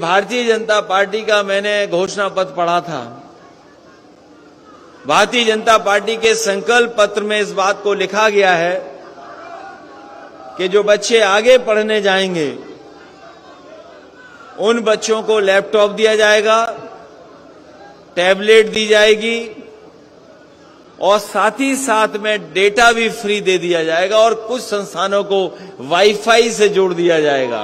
Bharatiya Janata party का मैंने घोषणा पत्र पढ़ा था। भारतीय जनता पार्टी के संकल्प पत्र में इस बात को लिखा गया है कि जो बच्चे आगे पढ़ने जाएंगे उन बच्चों को लैपटॉप दिया जाएगा, टैबलेट दी जाएगी और साथ ही साथ में डेटा भी फ्री दे दिया जाएगा और कुछ संस्थानों को वाईफाई से जोड़ दिया जाएगा।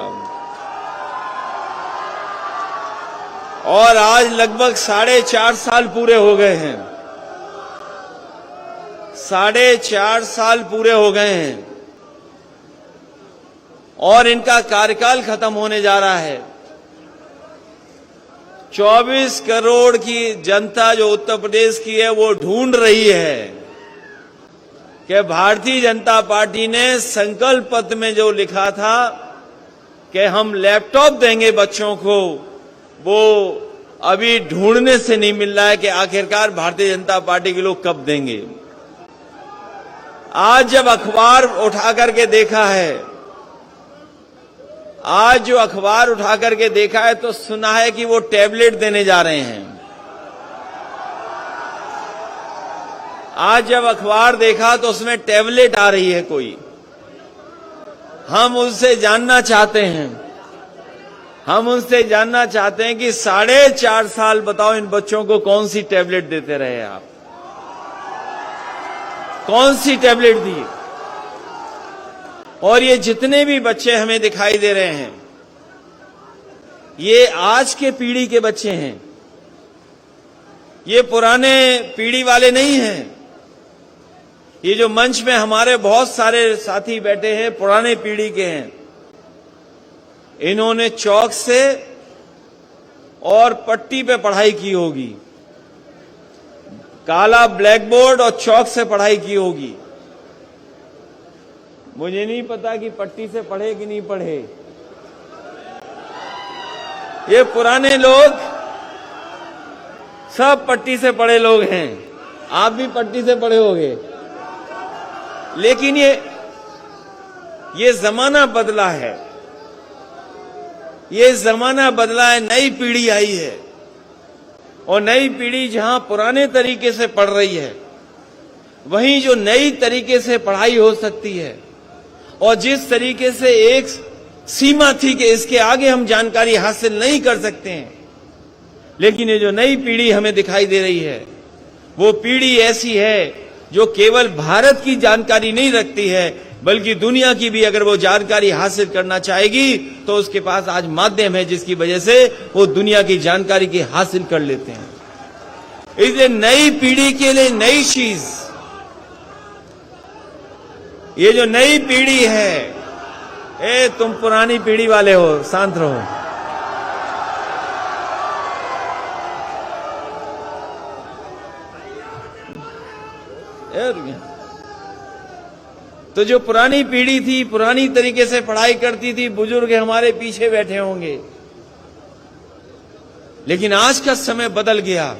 और आज लगभग 4.5 साल पूरे हो गए हैं। 4.5 साल पूरे हो गए हैं और इनका कार्यकाल खत्म होने जा रहा है। 24 करोड़ की जनता जो उत्तर प्रदेश की है वो ढूंढ रही है कि भारतीय जनता पार्टी ने संकल्प पत्र में जो लिखा था कि हम लैपटॉप देंगे बच्चों को, वो अभी ढूंढने से नहीं मिल रहा है कि आखिरकार भारतीय जनता पार्टी के लोग कब देंगे। आज जब अखबार उठा करके देखा है, आज जो अखबार उठा करके देखा है तो सुना है कि वो टैबलेट देने जा रहे हैं। आज जब अखबार देखा तो उसमें टैबलेट आ रही है कोई। हम उनसे जानना चाहते हैं कि 4.5 साल बताओ इन बच्चों को कौन सी टैबलेट देते रहे आप, कौन सी टैबलेट दी। और ये जितने भी बच्चे हमें दिखाई दे रहे हैं ये आज के पीढ़ी के बच्चे हैं, ये पुराने पीढ़ी वाले नहीं हैं। ये जो मंच में हमारे बहुत सारे साथी बैठे हैं पुराने पीढ़ी के हैं। इन्होंने चौक से और पट्टी पे पढ़ाई की होगी, काला ब्लैक बोर्ड और चौक से पढ़ाई की होगी। मुझे नहीं पता कि पट्टी से पढ़े कि नहीं पढ़े। ये पुराने लोग सब पट्टी से पढ़े लोग हैं, आप भी पट्टी से पढ़े होंगे। लेकिन ये जमाना बदला है, ये जमाना बदला है, नई पीढ़ी आई है और नई पीढ़ी जहां पुराने तरीके से पढ़ रही है वहीं जो नई तरीके से पढ़ाई हो सकती है और जिस तरीके से एक सीमा थी कि इसके आगे हम जानकारी हासिल नहीं कर सकते हैं, लेकिन ये जो नई पीढ़ी हमें दिखाई दे रही है वो पीढ़ी ऐसी है जो केवल भारत की जानकारी नहीं रखती है बल्कि दुनिया की भी अगर वो जानकारी हासिल करना चाहेगी तो उसके पास आज माध्यम है जिसकी वजह से वो दुनिया की जानकारी की हासिल कर लेते हैं। इसलिए नई पीढ़ी के लिए नई चीज, ये जो नई पीढ़ी है, तुम पुरानी पीढ़ी वाले हो, शांत रहो। तो जो पुरानी पीढ़ी थी, पुरानी तरीके से पढ़ाई करती थी, बुजुर्ग हमारे पीछे बैठे होंगे। लेकिन आज का समय बदल गया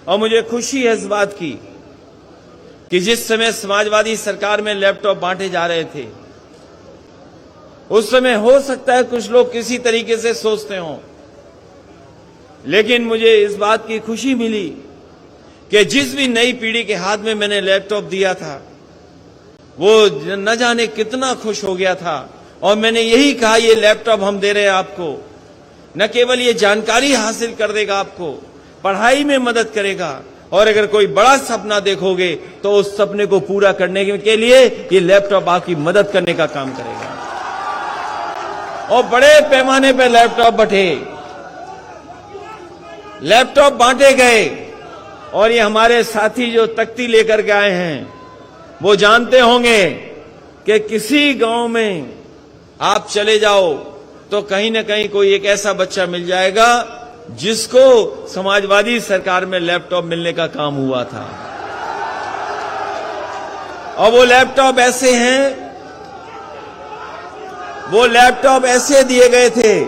और मुझे खुशी है इस बात की कि जिस समय समाजवादी सरकार में लैपटॉप बांटे जा रहे थे उस समय हो सकता है कुछ लोग किसी तरीके से सोचते हों, लेकिन मुझे इस बात की खुशी मिली कि जिस भी नई पीढ़ी के हाथ में मैंने लैपटॉप दिया था वो न जाने कितना खुश हो गया था। और मैंने यही कहा ये लैपटॉप हम दे रहे हैं आपको, न केवल ये जानकारी हासिल कर देगा, आपको पढ़ाई में मदद करेगा और अगर कोई बड़ा सपना देखोगे तो उस सपने को पूरा करने के लिए ये लैपटॉप आपकी मदद करने का काम करेगा। और बड़े पैमाने पर लैपटॉप बांटे गए और ये हमारे साथी जो तख्ती लेकर के आए हैं वो जानते होंगे कि किसी गांव में आप चले जाओ तो कहीं ना कहीं कोई एक ऐसा बच्चा मिल जाएगा जिसको समाजवादी सरकार में लैपटॉप मिलने का काम हुआ था। और वो लैपटॉप ऐसे हैं, वो लैपटॉप ऐसे दिए गए थे,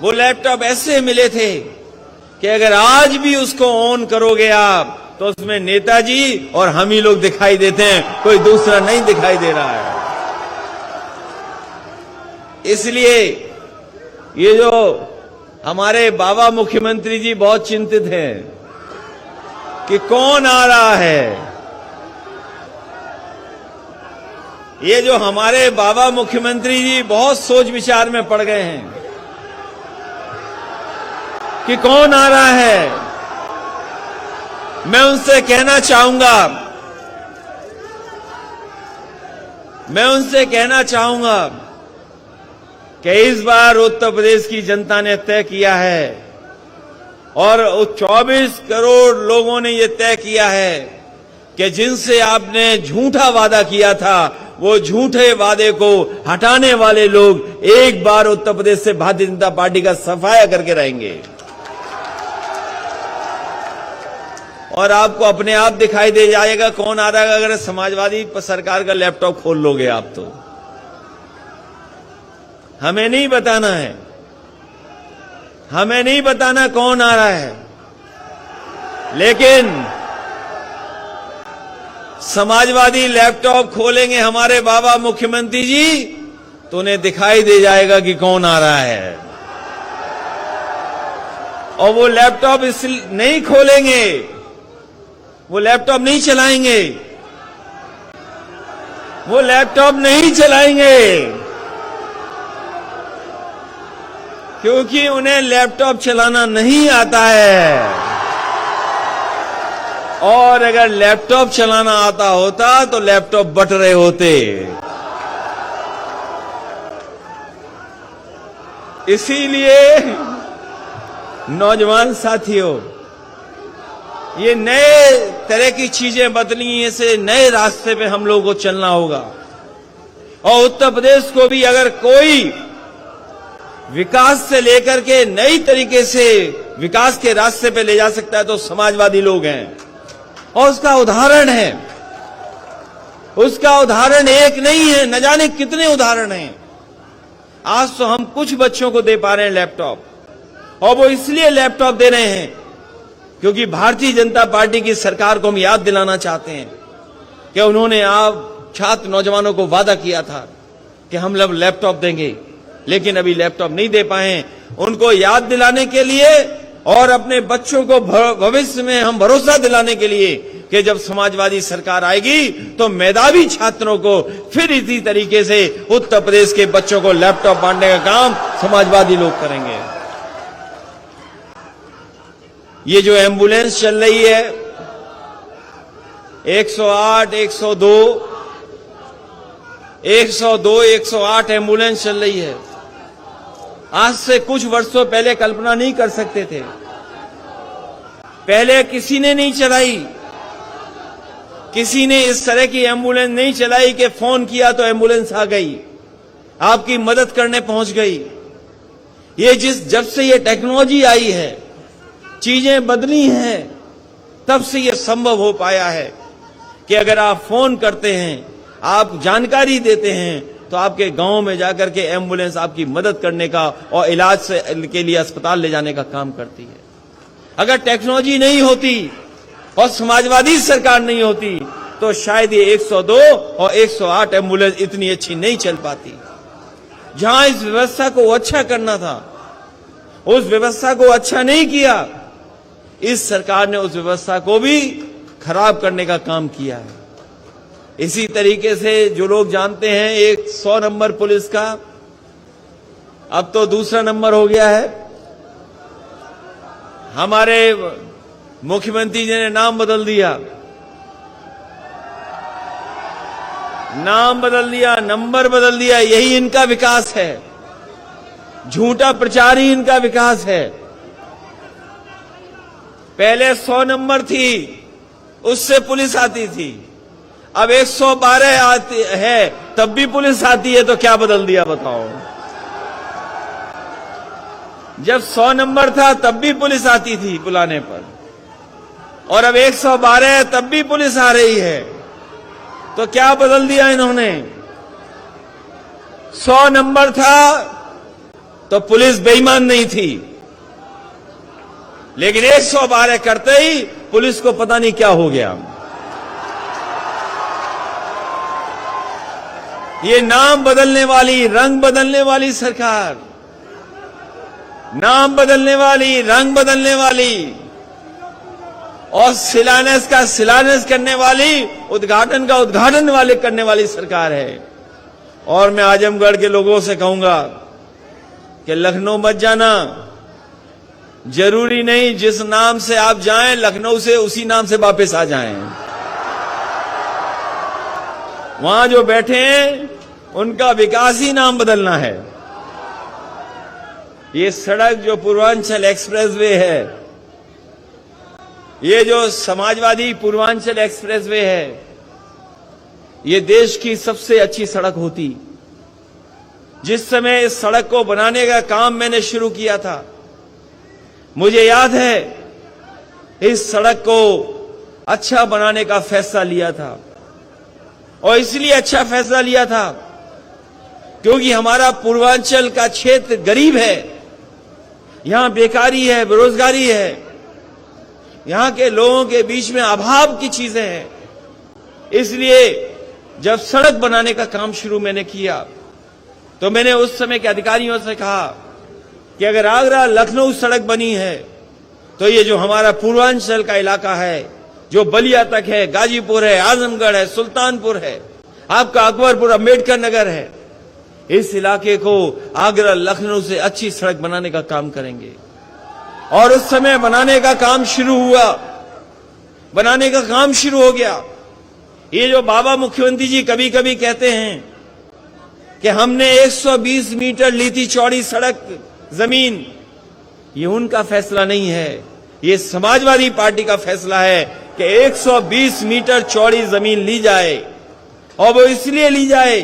वो लैपटॉप ऐसे मिले थे कि अगर आज भी उसको ऑन करोगे आप तो उसमें नेताजी और हम ही लोग दिखाई देते हैं, कोई दूसरा नहीं दिखाई दे रहा है। इसलिए ये जो हमारे बाबा मुख्यमंत्री जी बहुत चिंतित हैं कि कौन आ रहा है। ये जो हमारे बाबा मुख्यमंत्री जी बहुत सोच विचार में पड़ गए हैं कि कौन आ रहा है। मैं उनसे कहना चाहूंगा कि इस बार उत्तर प्रदेश की जनता ने तय किया है और 24 करोड़ लोगों ने यह तय किया है कि जिनसे आपने झूठा वादा किया था वो झूठे वादे को हटाने वाले लोग एक बार उत्तर प्रदेश से भारतीय जनता पार्टी का सफाया करके रहेंगे। और आपको अपने आप दिखाई दे जाएगा कौन आ रहा है अगर समाजवादी सरकार का लैपटॉप खोल लोगे आप तो। हमें नहीं बताना है, हमें नहीं बताना कौन आ रहा है, लेकिन समाजवादी लैपटॉप खोलेंगे हमारे बाबा मुख्यमंत्री जी तो उन्हें दिखाई दे जाएगा कि कौन आ रहा है। और वो लैपटॉप इसलिए नहीं खोलेंगे, वो लैपटॉप नहीं चलाएंगे, वो लैपटॉप नहीं चलाएंगे क्योंकि उन्हें लैपटॉप चलाना नहीं आता है। और अगर लैपटॉप चलाना आता होता तो लैपटॉप बट रहे होते। इसीलिए नौजवान साथियों, ये नए तरह की चीजें बदली, इसे नए रास्ते पे हम लोगों को चलना होगा। और उत्तर प्रदेश को भी अगर कोई विकास से लेकर के नई तरीके से विकास के रास्ते पे ले जा सकता है तो समाजवादी लोग हैं। और उसका उदाहरण है, उसका उदाहरण एक नहीं है, न जाने कितने उदाहरण हैं। आज तो हम कुछ बच्चों को दे पा रहे हैं लैपटॉप, और वो इसलिए लैपटॉप दे रहे हैं क्योंकि भारतीय जनता पार्टी की सरकार को हम याद दिलाना चाहते हैं कि उन्होंने आप छात्र नौजवानों को वादा किया था कि हम लोग लैपटॉप देंगे, लेकिन अभी लैपटॉप नहीं दे पाए। उनको याद दिलाने के लिए और अपने बच्चों को भविष्य में हम भरोसा दिलाने के लिए कि जब समाजवादी सरकार आएगी तो मेधावी छात्रों को फिर इसी तरीके से उत्तर प्रदेश के बच्चों को लैपटॉप बांटने का काम समाजवादी लोग करेंगे। ये जो एम्बुलेंस चल रही है 108, 108 एम्बुलेंस चल रही है। आज से कुछ वर्षों पहले कल्पना नहीं कर सकते थे, पहले किसी ने नहीं चलाई, किसी ने इस तरह की एम्बुलेंस नहीं चलाई कि फोन किया तो एम्बुलेंस आ गई, आपकी मदद करने पहुंच गई। ये जब से ये टेक्नोलॉजी आई है, चीजें बदली हैं, तब से ये संभव हो पाया है कि अगर आप फोन करते हैं, आप जानकारी देते हैं तो आपके गांव में जाकर के एम्बुलेंस आपकी मदद करने का और इलाज के लिए अस्पताल ले जाने का काम करती है। अगर टेक्नोलॉजी नहीं होती और समाजवादी सरकार नहीं होती तो शायद ये 102 और 108 एम्बुलेंस इतनी अच्छी नहीं चल पाती। जहां इस व्यवस्था को अच्छा करना था, उस व्यवस्था को अच्छा नहीं किया। इस सरकार ने उस व्यवस्था को भी खराब करने का काम किया है। इसी तरीके से जो लोग जानते हैं, एक 100 नंबर पुलिस का अब तो दूसरा नंबर हो गया है। हमारे मुख्यमंत्री जी ने नाम बदल दिया, नंबर बदल दिया। यही इनका विकास है, झूठा प्रचार ही इनका विकास है। पहले 100 नंबर थी, उससे पुलिस आती थी, अब 112 आती है तब भी पुलिस आती है, तो क्या बदल दिया बताओ। जब 100 नंबर था तब भी पुलिस आती थी बुलाने पर, और अब 112 है तब भी पुलिस आ रही है, तो क्या बदल दिया इन्होंने। 100 नंबर था तो पुलिस बेईमान नहीं थी, लेकिन 112 करते ही पुलिस को पता नहीं क्या हो गया। ये नाम बदलने वाली, रंग बदलने वाली सरकार, नाम बदलने वाली, रंग बदलने वाली और शिलान्यास का शिलान्यास करने वाली, उद्घाटन का उद्घाटन वाले करने वाली सरकार है। और मैं आजमगढ़ के लोगों से कहूंगा कि लखनऊ मत जाना, जरूरी नहीं जिस नाम से आप जाएं लखनऊ से उसी नाम से वापस आ जाएं। वहां जो बैठे हैं उनका विकासी नाम बदलना है। ये सड़क जो पूर्वांचल एक्सप्रेसवे है, ये जो समाजवादी पूर्वांचल एक्सप्रेसवे है, ये देश की सबसे अच्छी सड़क होती। जिस समय इस सड़क को बनाने का काम मैंने शुरू किया था, मुझे याद है इस सड़क को अच्छा बनाने का फैसला लिया था। और इसलिए अच्छा फैसला लिया था क्योंकि हमारा पूर्वांचल का क्षेत्र गरीब है, यहां बेकारी है, बेरोजगारी है, यहां के लोगों के बीच में अभाव की चीजें हैं। इसलिए जब सड़क बनाने का काम शुरू मैंने किया तो मैंने उस समय के अधिकारियों से कहा कि अगर आगरा लखनऊ सड़क बनी है तो ये जो हमारा पूर्वांचल का इलाका है, जो बलिया तक है, गाजीपुर है, आजमगढ़ है, सुल्तानपुर है, आपका अकबरपुर, अंबेडकर नगर है, इस इलाके को आगरा लखनऊ से अच्छी सड़क बनाने का काम करेंगे। और उस समय बनाने का काम शुरू हुआ, बनाने का काम शुरू हो गया। ये जो बाबा मुख्यमंत्री जी कभी कभी कहते हैं कि हमने 120 मीटर ली थी चौड़ी सड़क जमीन, ये उनका फैसला नहीं है, ये समाजवादी पार्टी का फैसला है कि 120 मीटर चौड़ी जमीन ली जाए। और वो इसलिए ली जाए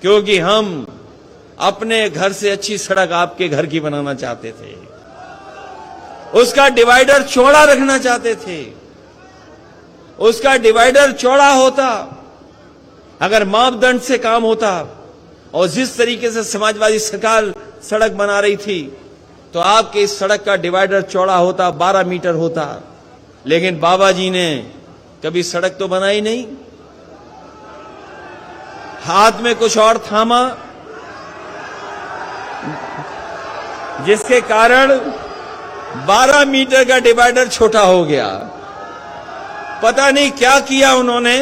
क्योंकि हम अपने घर से अच्छी सड़क आपके घर की बनाना चाहते थे, उसका डिवाइडर चौड़ा रखना चाहते थे। उसका डिवाइडर चौड़ा होता, अगर मापदंड से काम होता और जिस तरीके से समाजवादी सरकार सड़क बना रही थी तो आपके इस सड़क का डिवाइडर चौड़ा होता, 12 मीटर होता। लेकिन बाबा जी ने कभी सड़क तो बनाई नहीं, हाथ में कुछ और थामा, जिसके कारण 12 मीटर का डिवाइडर छोटा हो गया। पता नहीं क्या किया उन्होंने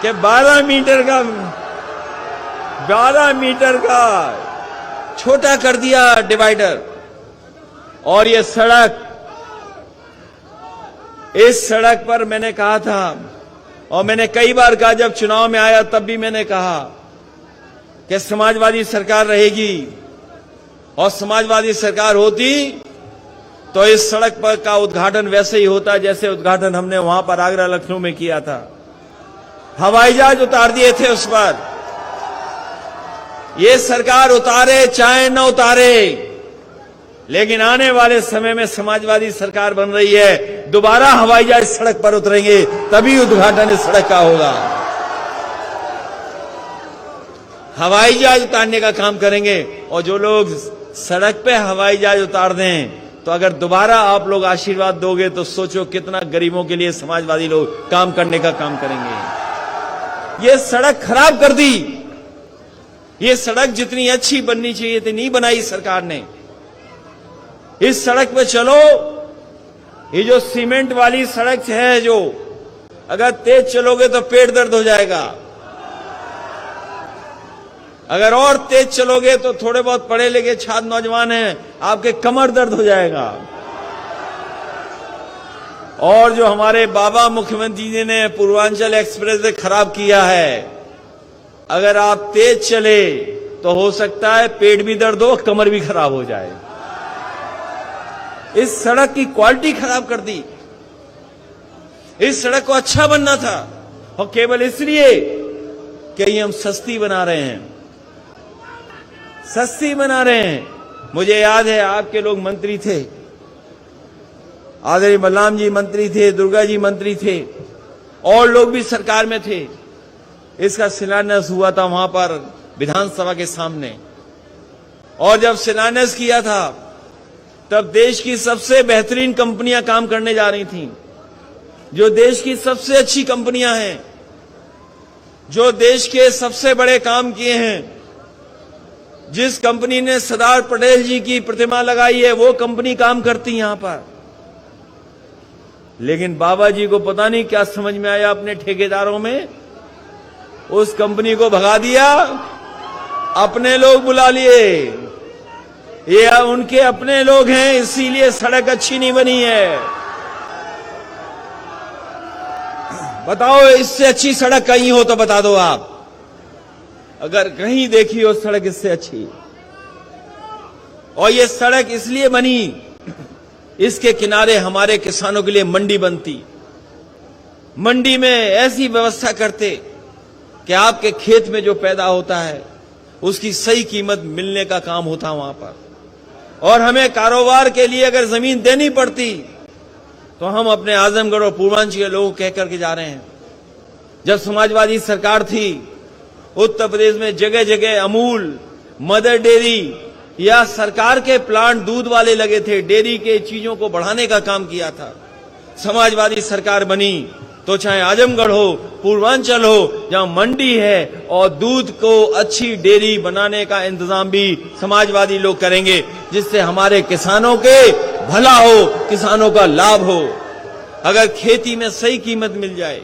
कि 12 मीटर का छोटा कर दिया डिवाइडर। और ये सड़क, इस सड़क पर मैंने कहा था और मैंने कई बार कहा, जब चुनाव में आया तब भी मैंने कहा कि समाजवादी सरकार रहेगी और समाजवादी सरकार होती तो इस सड़क पर का उद्घाटन वैसे ही होता जैसे उद्घाटन हमने वहां पर आगरा लखनऊ में किया था। हवाई जहाज उतार दिए थे उस पर। ये सरकार उतारे चाहे न उतारे, लेकिन आने वाले समय में समाजवादी सरकार बन रही है, दोबारा हवाई जहाज सड़क पर उतरेंगे, तभी उद्घाटन इस सड़क का होगा। हवाई जहाज उतारने का काम करेंगे। और जो लोग सड़क पे हवाई जहाज उतार दें तो अगर दोबारा आप लोग आशीर्वाद दोगे तो सोचो कितना गरीबों के लिए समाजवादी लोग काम करने का काम करेंगे। ये सड़क खराब कर दी। ये सड़क जितनी अच्छी बननी चाहिए थी नहीं बनाई सरकार ने। इस सड़क पे चलो, ये जो सीमेंट वाली सड़क है, जो अगर तेज चलोगे तो पेट दर्द हो जाएगा, अगर और तेज चलोगे तो थोड़े बहुत पढ़े लिखे छात्र नौजवान हैं, आपके कमर दर्द हो जाएगा। और जो हमारे बाबा मुख्यमंत्री जी ने पूर्वांचल एक्सप्रेस वे खराब किया है, अगर आप तेज चले तो हो सकता है पेट भी दर्द हो, कमर भी खराब हो जाए। इस सड़क की क्वालिटी खराब कर दी। इस सड़क को अच्छा बनना था और केवल इसलिए कि हम सस्ती बना रहे हैं, सस्ती बना रहे हैं। मुझे याद है आपके लोग मंत्री थे, आदरणीय बलराम जी मंत्री थे, दुर्गा जी मंत्री थे, और लोग भी सरकार में थे। इसका शिलान्यास हुआ था वहां पर विधानसभा के सामने। और जब शिलान्यास किया था तब देश की सबसे बेहतरीन कंपनियां काम करने जा रही थीं, जो देश की सबसे अच्छी कंपनियां हैं, जो देश के सबसे बड़े काम किए हैं, जिस कंपनी ने सरदार पटेल जी की प्रतिमा लगाई है वो कंपनी काम करती यहां पर। लेकिन बाबा जी को पता नहीं क्या समझ में आया अपने ठेकेदारों में, उस कंपनी को भगा दिया, अपने लोग बुला लिए। ये उनके अपने लोग हैं, इसीलिए सड़क अच्छी नहीं बनी है। बताओ इससे अच्छी सड़क कहीं हो तो बता दो आप, अगर कहीं देखी हो सड़क इससे अच्छी। और ये सड़क इसलिए बनी, इसके किनारे हमारे किसानों के लिए मंडी बनती, मंडी में ऐसी व्यवस्था करते कि आपके खेत में जो पैदा होता है उसकी सही कीमत मिलने का काम होता वहां पर। और हमें कारोबार के लिए अगर जमीन देनी पड़ती तो हम अपने आजमगढ़ और पूर्वांचल के लोगों को कह करके जा रहे हैं। जब समाजवादी सरकार थी, उत्तर प्रदेश में जगह जगह अमूल, मदर डेयरी या सरकार के प्लांट दूध वाले लगे थे, डेयरी के चीजों को बढ़ाने का काम किया था। समाजवादी सरकार बनी तो चाहे आजमगढ़ हो, पूर्वांचल हो, जहां मंडी है और दूध को अच्छी डेयरी बनाने का इंतजाम भी समाजवादी लोग करेंगे, जिससे हमारे किसानों के भला हो, किसानों का लाभ हो। अगर खेती में सही कीमत मिल जाए,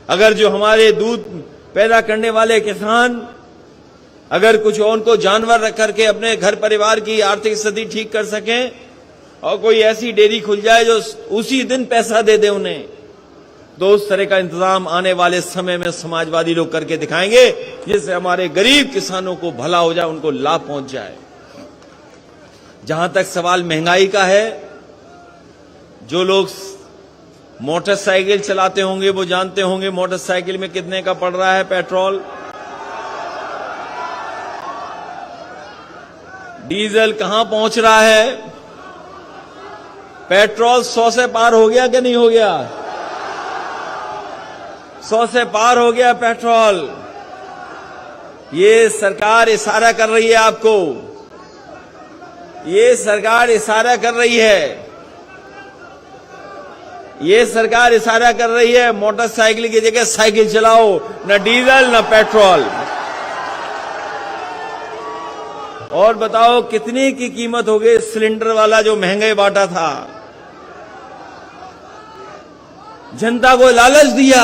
अगर जो हमारे दूध पैदा करने वाले किसान अगर कुछ उनको जानवर रख करके अपने घर परिवार की आर्थिक स्थिति ठीक कर सकें और कोई ऐसी डेयरी खुल जाए जो उसी दिन पैसा दे दे उन्हें, तो उस तरह का इंतजाम आने वाले समय में समाजवादी लोग करके दिखाएंगे, जिससे हमारे गरीब किसानों को भला हो जाए, उनको लाभ पहुंच जाए। जहां तक सवाल महंगाई का है, जो लोग मोटरसाइकिल चलाते होंगे वो जानते होंगे मोटरसाइकिल में कितने का पड़ रहा है पेट्रोल, डीजल कहां पहुंच रहा है। पेट्रोल 100 से पार हो गया कि नहीं हो गया? 100 से पार हो गया पेट्रोल। ये सरकार इशारा कर रही है आपको, ये सरकार इशारा कर रही है, ये सरकार इशारा कर रही है मोटरसाइकिल की जगह साइकिल चलाओ, न डीजल न पेट्रोल। और बताओ कितने की कीमत हो गई सिलेंडर वाला जो महंगे बांटा था। जनता को लालच दिया।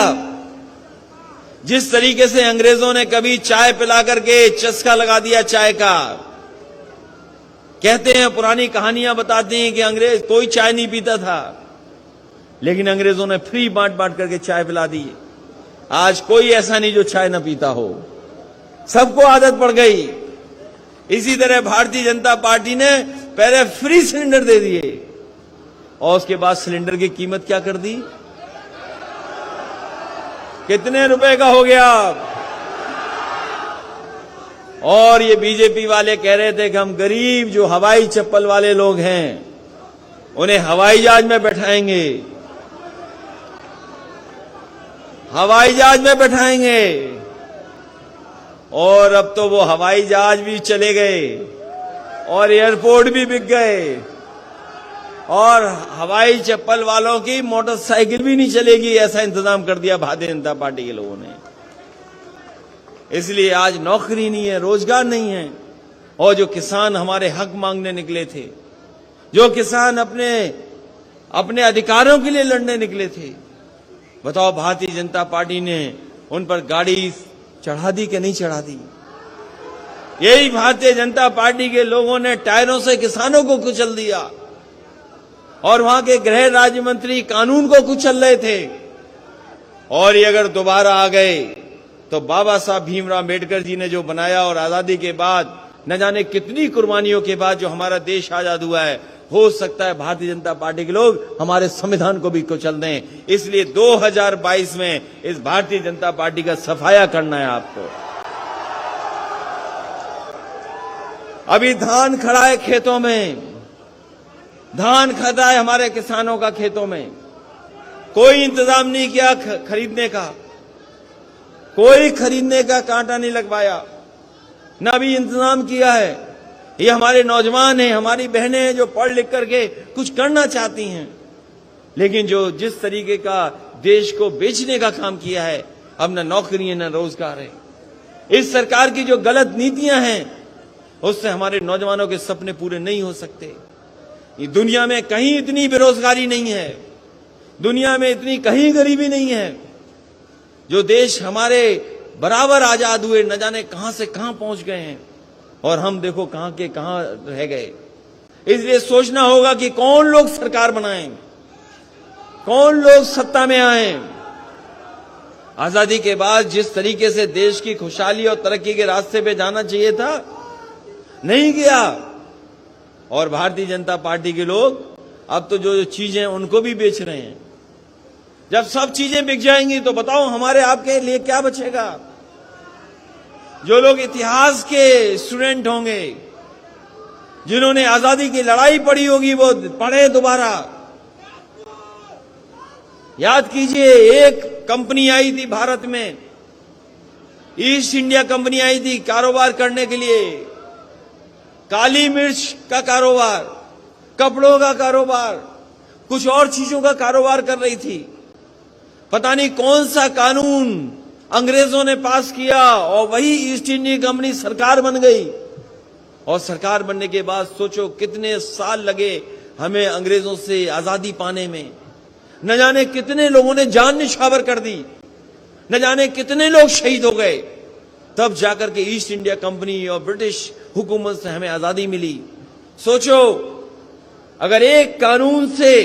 जिस तरीके से अंग्रेजों ने कभी चाय पिला करके चस्का लगा दिया चाय का, कहते हैं पुरानी कहानियां बताते हैं कि अंग्रेज कोई चाय नहीं पीता था, लेकिन अंग्रेजों ने फ्री बांट बांट करके चाय पिला दी। आज कोई ऐसा नहीं जो चाय ना पीता हो, सबको आदत पड़ गई। इसी तरह भारतीय जनता पार्टी ने पहले फ्री सिलेंडर दे दिए और उसके बाद सिलेंडर की कीमत क्या कर दी, कितने रुपए का हो गया। और ये बीजेपी वाले कह रहे थे कि हम गरीब जो हवाई चप्पल वाले लोग हैं उन्हें हवाई जहाज में बैठाएंगे, हवाई जहाज में बैठाएंगे। और अब तो वो हवाई जहाज भी चले गए और एयरपोर्ट भी बिक गए और हवाई चप्पल वालों की मोटरसाइकिल भी नहीं चलेगी, ऐसा इंतजाम कर दिया भारतीय जनता पार्टी के लोगों ने। इसलिए आज नौकरी नहीं है, रोजगार नहीं है। और जो किसान हमारे हक मांगने निकले थे, जो किसान अपने अधिकारों के लिए लड़ने निकले थे, बताओ भारतीय जनता पार्टी ने उन पर गाड़ी चढ़ा दी कि नहीं चढ़ा दी? यही भारतीय जनता पार्टी के लोगों ने टायरों से किसानों को कुचल दिया और वहां के गृह राज्य मंत्री कानून को कुचल रहे थे। और ये अगर दोबारा आ गए तो बाबा साहब भीमराव अम्बेडकर जी ने जो बनाया और आजादी के बाद न जाने कितनी कुर्बानियों के बाद जो हमारा देश आजाद हुआ है, हो सकता है भारतीय जनता पार्टी के लोग हमारे संविधान को भी कुचल दें। इसलिए 2022 में इस भारतीय जनता पार्टी का सफाया करना है आपको। अभी धान खड़ा है खेतों में, धान खड़ा है हमारे किसानों का खेतों में, कोई इंतजाम नहीं किया खरीदने का, कोई खरीदने का कांटा नहीं लगवाया, ना भी इंतजाम किया है। ये हमारे नौजवान हैं, हमारी बहनें हैं जो पढ़ लिख करके कुछ करना चाहती हैं, लेकिन जो जिस तरीके का देश को बेचने का काम किया है, अब न नौकरी है न रोजगार है। इस सरकार की जो गलत नीतियां हैं, उससे हमारे नौजवानों के सपने पूरे नहीं हो सकते। ये दुनिया में कहीं इतनी बेरोजगारी नहीं है, दुनिया में इतनी कहीं गरीबी नहीं है। जो देश हमारे बराबर आजाद हुए न जाने कहां से कहां पहुंच गए हैं, और हम देखो कहां के कहां रह गए। इसलिए सोचना होगा कि कौन लोग सरकार बनाएं, कौन लोग सत्ता में आए। आजादी के बाद जिस तरीके से देश की खुशहाली और तरक्की के रास्ते पे जाना चाहिए था, नहीं गया। और भारतीय जनता पार्टी के लोग अब तो जो चीजें उनको भी बेच रहे हैं। जब सब चीजें बिक जाएंगी तो बताओ हमारे आपके लिए क्या बचेगा। जो लोग इतिहास के स्टूडेंट होंगे, जिन्होंने आजादी की लड़ाई पढ़ी होगी, वो पढ़े दोबारा। याद कीजिए, एक कंपनी आई थी भारत में, ईस्ट इंडिया कंपनी आई थी कारोबार करने के लिए। काली मिर्च का कारोबार, कपड़ों का कारोबार, कुछ और चीजों का कारोबार कर रही थी। पता नहीं कौन सा कानून अंग्रेजों ने पास किया और वही ईस्ट इंडिया कंपनी सरकार बन गई। और सरकार बनने के बाद सोचो कितने साल लगे हमें अंग्रेजों से आजादी पाने में। न जाने कितने लोगों ने जान निछावर कर दी, न जाने कितने लोग शहीद हो गए, तब जाकर के ईस्ट इंडिया कंपनी और ब्रिटिश हुकूमत से हमें आजादी मिली। सोचो, अगर एक कानून से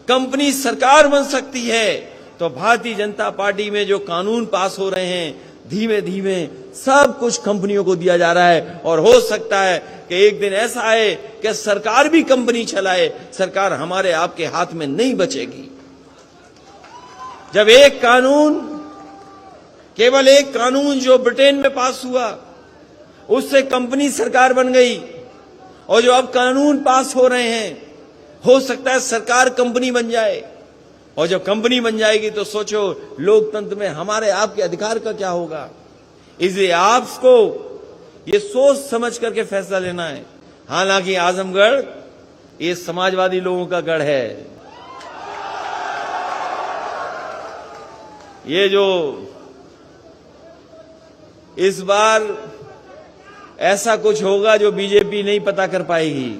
कंपनी सरकार बन सकती है, तो भारतीय जनता पार्टी में जो कानून पास हो रहे हैं, धीमे धीमे सब कुछ कंपनियों को दिया जा रहा है। और हो सकता है कि एक दिन ऐसा आए कि सरकार भी कंपनी चलाए, सरकार हमारे आपके हाथ में नहीं बचेगी। जब एक कानून, केवल एक कानून जो ब्रिटेन में पास हुआ, उससे कंपनी सरकार बन गई, और जो अब कानून पास हो रहे हैं, हो सकता है सरकार कंपनी बन जाए। और जब कंपनी बन जाएगी तो सोचो लोकतंत्र में हमारे आपके अधिकार का क्या होगा। इसलिए आपको ये सोच समझ करके फैसला लेना है। हालांकि आजमगढ़ ये समाजवादी लोगों का गढ़ है। ये जो इस बार ऐसा कुछ होगा जो बीजेपी नहीं पता कर पाएगी।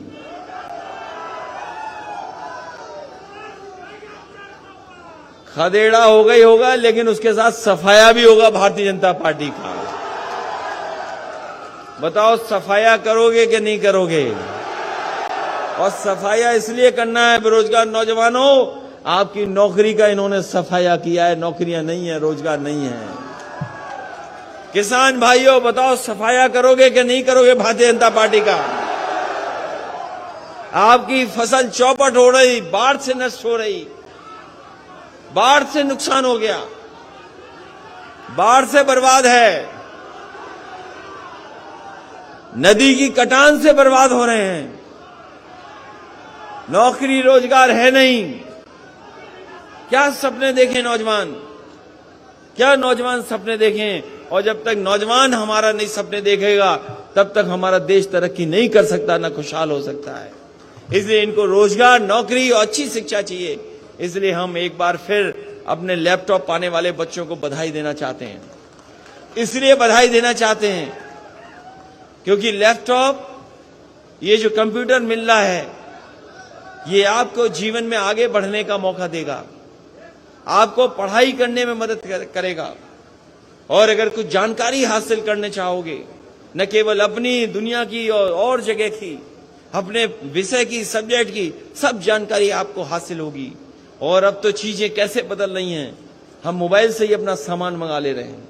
खदेड़ा होगा ही होगा, लेकिन उसके साथ सफाया भी होगा भारतीय जनता पार्टी का। बताओ सफाया करोगे कि नहीं करोगे? और सफाया इसलिए करना है, बेरोजगार नौजवानों, आपकी नौकरी का इन्होंने सफाया किया है। नौकरियां नहीं है, रोजगार नहीं है। किसान भाइयों, बताओ सफाया करोगे कि नहीं करोगे भारतीय जनता पार्टी का? आपकी फसल चौपट हो रही, बाढ़ से नष्ट हो रही, बाढ़ से नुकसान हो गया, बाढ़ से बर्बाद है, नदी की कटान से बर्बाद हो रहे हैं, नौकरी रोजगार है नहीं। क्या सपने देखें नौजवान, क्या नौजवान सपने देखें? और जब तक नौजवान हमारा नहीं सपने देखेगा, तब तक हमारा देश तरक्की नहीं कर सकता, ना खुशहाल हो सकता है। इसलिए इनको रोजगार, नौकरी और अच्छी शिक्षा चाहिए। इसलिए हम एक बार फिर अपने लैपटॉप पाने वाले बच्चों को बधाई देना चाहते हैं। इसलिए बधाई देना चाहते हैं क्योंकि लैपटॉप, ये जो कंप्यूटर मिल रहा है, ये आपको जीवन में आगे बढ़ने का मौका देगा, आपको पढ़ाई करने में मदद करेगा। और अगर कुछ जानकारी हासिल करने चाहोगे, न केवल अपनी दुनिया की और जगह की, अपने विषय की, सब्जेक्ट की, सब जानकारी आपको हासिल होगी। और अब तो चीजें कैसे बदल रही हैं, हम मोबाइल से ही अपना सामान मंगा ले रहे हैं।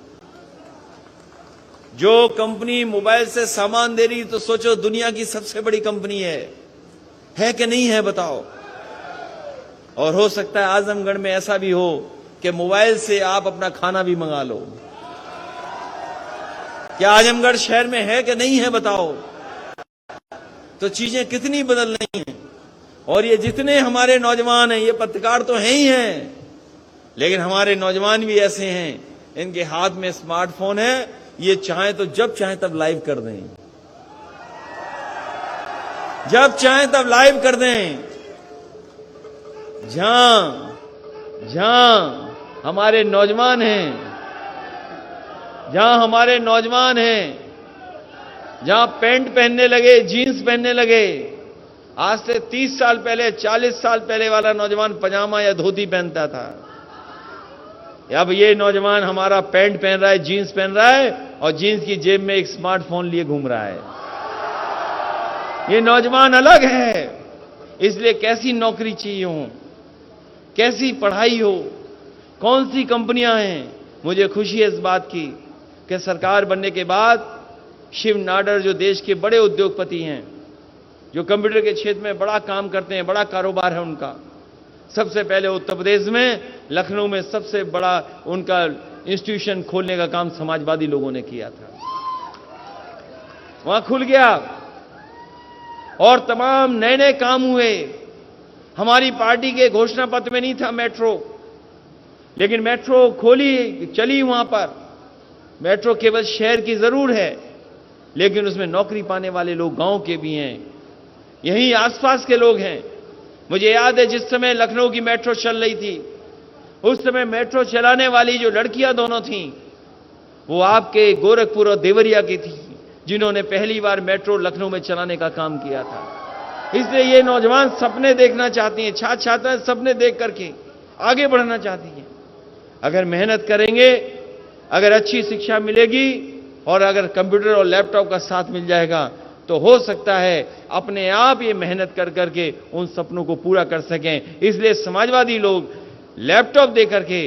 जो कंपनी मोबाइल से सामान दे रही, तो सोचो दुनिया की सबसे बड़ी कंपनी है कि नहीं है? बताओ। और हो सकता है आजमगढ़ में ऐसा भी हो कि मोबाइल से आप अपना खाना भी मंगा लो। क्या आजमगढ़ शहर में है कि नहीं है? बताओ। तो चीजें कितनी बदल रही हैं। और ये जितने हमारे नौजवान हैं, ये पत्रकार तो हैं ही हैं, लेकिन हमारे नौजवान भी ऐसे हैं, इनके हाथ में स्मार्टफोन है, ये चाहे तो जब चाहे तब लाइव कर दें, जब चाहे तब लाइव कर दें। जहां हमारे नौजवान हैं, जहां हमारे नौजवान हैं, जहां पैंट पहनने लगे, जीन्स पहनने लगे। आज से 30 साल पहले, 40 साल पहले वाला नौजवान पजामा या धोती पहनता था। अब ये नौजवान हमारा पैंट पहन रहा है, जीन्स पहन रहा है और जीन्स की जेब में एक स्मार्टफोन लिए घूम रहा है। ये नौजवान अलग है। इसलिए कैसी नौकरी चाहिए हो, कैसी पढ़ाई हो, कौन सी कंपनियां हैं। मुझे खुशी है इस बात की कि सरकार बनने के बाद शिव नाडर जो देश के बड़े उद्योगपति हैं, जो कंप्यूटर के क्षेत्र में बड़ा काम करते हैं, बड़ा कारोबार है उनका, सबसे पहले उत्तर प्रदेश में लखनऊ में सबसे बड़ा उनका इंस्टीट्यूशन खोलने का काम समाजवादी लोगों ने किया था। वहां खुल गया और तमाम नए नए काम हुए। हमारी पार्टी के घोषणा पत्र में नहीं था मेट्रो, लेकिन मेट्रो खोली, चली वहां पर। मेट्रो केवल शहर की जरूर है, लेकिन उसमें नौकरी पाने वाले लोग गांव के भी हैं, यहीं आसपास के लोग हैं। मुझे याद है जिस समय लखनऊ की मेट्रो चल रही थी, उस समय मेट्रो चलाने वाली जो लड़कियां दोनों थीं, वो आपके गोरखपुर और देवरिया की थी, जिन्होंने पहली बार मेट्रो लखनऊ में चलाने का काम किया था। इसलिए ये नौजवान सपने देखना चाहती हैं, छात्र छात्राएं सपने देख करके आगे बढ़ना चाहती हैं। अगर मेहनत करेंगे, अगर अच्छी शिक्षा मिलेगी और अगर कंप्यूटर और लैपटॉप का साथ मिल जाएगा, तो हो सकता है अपने आप ये मेहनत कर करके उन सपनों को पूरा कर सकें। इसलिए समाजवादी लोग लैपटॉप दे करके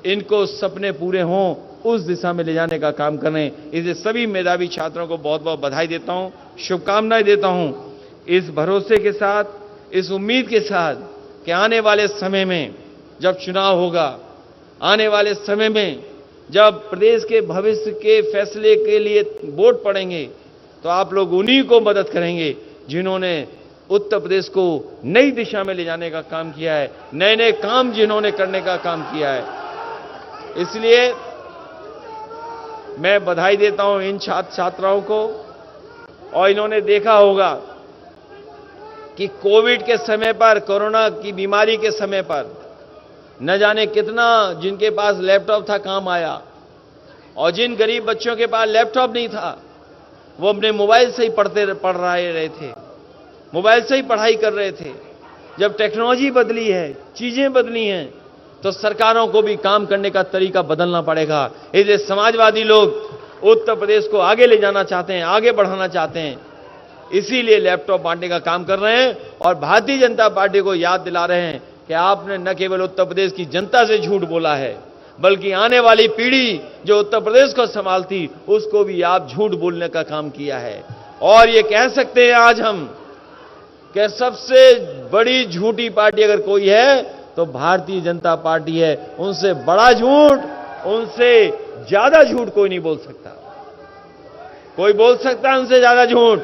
इनको सपने पूरे हों, उस दिशा में ले जाने का काम करें। इसलिए सभी मेधावी छात्रों को बहुत बहुत बधाई देता हूं, शुभकामनाएं देता हूं, इस भरोसे के साथ, इस उम्मीद के साथ कि आने वाले समय में जब चुनाव होगा, आने वाले समय में जब प्रदेश के भविष्य के फैसले के लिए वोट पड़ेंगे, तो आप लोग उन्हीं को मदद करेंगे जिन्होंने उत्तर प्रदेश को नई दिशा में ले जाने का काम किया है, नए नए काम जिन्होंने करने का काम किया है। इसलिए मैं बधाई देता हूं इन छात्र छात्राओं को। और इन्होंने देखा होगा कि कोविड के समय पर, कोरोना की बीमारी के समय पर न जाने कितना जिनके पास लैपटॉप था काम आया, और जिन गरीब बच्चों के पास लैपटॉप नहीं था, वो अपने मोबाइल से ही पढ़ रहे थे, मोबाइल से ही पढ़ाई कर रहे थे। जब टेक्नोलॉजी बदली है, चीजें बदली हैं, तो सरकारों को भी काम करने का तरीका बदलना पड़ेगा। इसलिए समाजवादी लोग उत्तर प्रदेश को आगे ले जाना चाहते हैं, आगे बढ़ाना चाहते हैं, इसीलिए लैपटॉप बांटने का काम कर रहे हैं। और भारतीय जनता पार्टी को याद दिला रहे हैं कि आपने न केवल उत्तर प्रदेश की जनता से झूठ बोला है, बल्कि आने वाली पीढ़ी जो उत्तर प्रदेश को संभालती, उसको भी आप झूठ बोलने का काम किया है। और ये कह सकते हैं आज हम कि सबसे बड़ी झूठी पार्टी अगर कोई है तो भारतीय जनता पार्टी है। उनसे बड़ा झूठ, उनसे ज्यादा झूठ कोई नहीं बोल सकता। कोई बोल सकता है उनसे ज्यादा झूठ।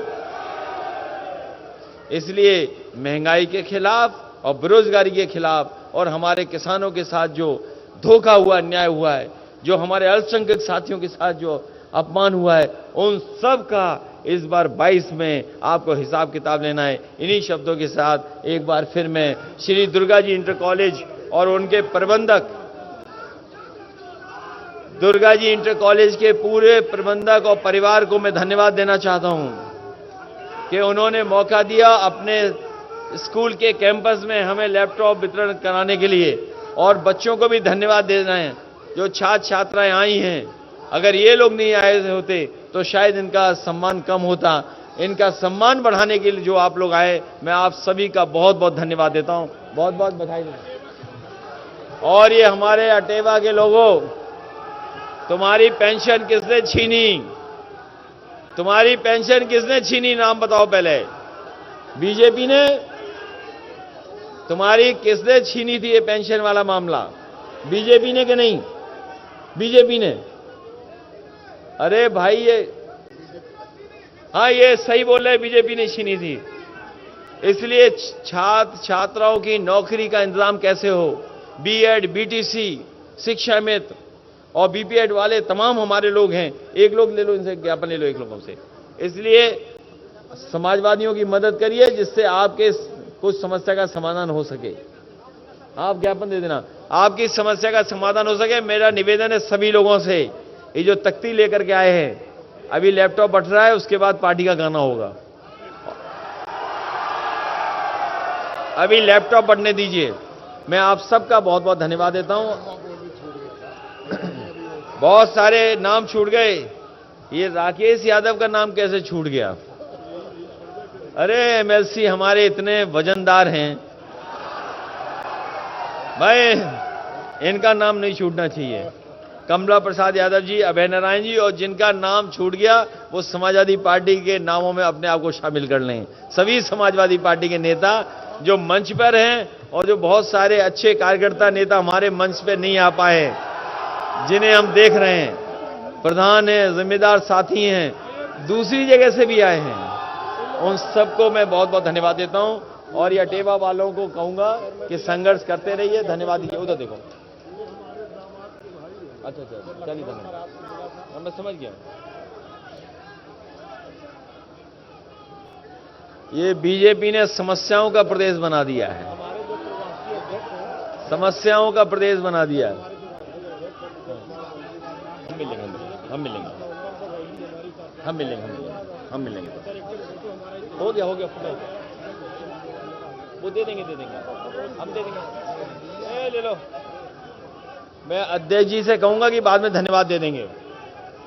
इसलिए महंगाई के खिलाफ और बेरोजगारी के खिलाफ और हमारे किसानों के साथ जो धोखा हुआ, अन्याय हुआ है, जो हमारे अल्पसंख्यक साथियों के साथ जो अपमान हुआ है, उन सब का इस बार 22 में आपको हिसाब किताब लेना है। इन्हीं शब्दों के साथ एक बार फिर मैं श्री दुर्गा जी इंटर कॉलेज और उनके प्रबंधक, दुर्गा जी इंटर कॉलेज के पूरे प्रबंधक और परिवार को मैं धन्यवाद देना चाहता हूं कि उन्होंने मौका दिया अपने स्कूल के कैंपस में हमें लैपटॉप वितरण कराने के लिए। और बच्चों को भी धन्यवाद देना है जो छात्र छात्राएं आई हैं। अगर ये लोग नहीं आए होते तो शायद इनका सम्मान कम होता। इनका सम्मान बढ़ाने के लिए जो आप लोग आए, मैं आप सभी का बहुत बहुत धन्यवाद देता हूं, बहुत बहुत बधाई देता हूं। और ये हमारे अटेवा के लोगों, तुम्हारी पेंशन किसने छीनी? तुम्हारी पेंशन किसने छीनी? नाम बताओ पहले। बीजेपी ने? तुम्हारी किसने छीनी थी ये पेंशन वाला मामला? बीजेपी ने कि नहीं? बीजेपी ने। अरे भाई ये, हाँ ये सही बोल रहे, बीजेपी ने छीनी थी। इसलिए छात्र छात्राओं की नौकरी का इंतजाम कैसे हो? बीएड, बीटीसी, शिक्षा मित्र और बीपीएड वाले तमाम हमारे लोग हैं। एक लोग ले लो, इनसे ज्ञापन ले लो एक लोगों से। इसलिए समाजवादियों की मदद करिए जिससे आपके कुछ समस्या का समाधान हो सके। आप ज्ञापन दे देना, आपकी समस्या का समाधान हो सके। मेरा निवेदन है सभी लोगों से, ये जो तख्ती लेकर के आए हैं, अभी लैपटॉप बट रहा है, उसके बाद पार्टी का गाना होगा। अभी लैपटॉप बटने दीजिए। मैं आप सबका बहुत बहुत धन्यवाद देता हूं। बहुत सारे नाम छूट गए। ये राकेश यादव का नाम कैसे छूट गया? अरे एमएलसी हमारे इतने वजनदार हैं भाई, इनका नाम नहीं छूटना चाहिए। कमला प्रसाद यादव जी, अभय नारायण जी, और जिनका नाम छूट गया वो समाजवादी पार्टी के नामों में अपने आप को शामिल कर लें। सभी समाजवादी पार्टी के नेता जो मंच पर हैं और जो बहुत सारे अच्छे कार्यकर्ता नेता हमारे मंच पर नहीं आ पाए, जिन्हें हम देख रहे हैं, प्रधान हैं, जिम्मेदार साथी हैं, दूसरी जगह से भी आए हैं, उन सबको मैं बहुत बहुत धन्यवाद देता हूं। और ये अटेवा वालों को कहूंगा कि संघर्ष करते रहिए। धन्यवाद दीजिए। उधर देखो। अच्छा, चलिए, धन्यवाद। मैं समझ गया। ये बीजेपी ने समस्याओं का प्रदेश बना दिया है, समस्याओं का प्रदेश बना दिया है। हम मिलेंगे। हो गया। वो दे देंगे, हम दे देंगे। ले लो। मैं अध्यक्ष जी से कहूंगा कि बाद में धन्यवाद दे देंगे।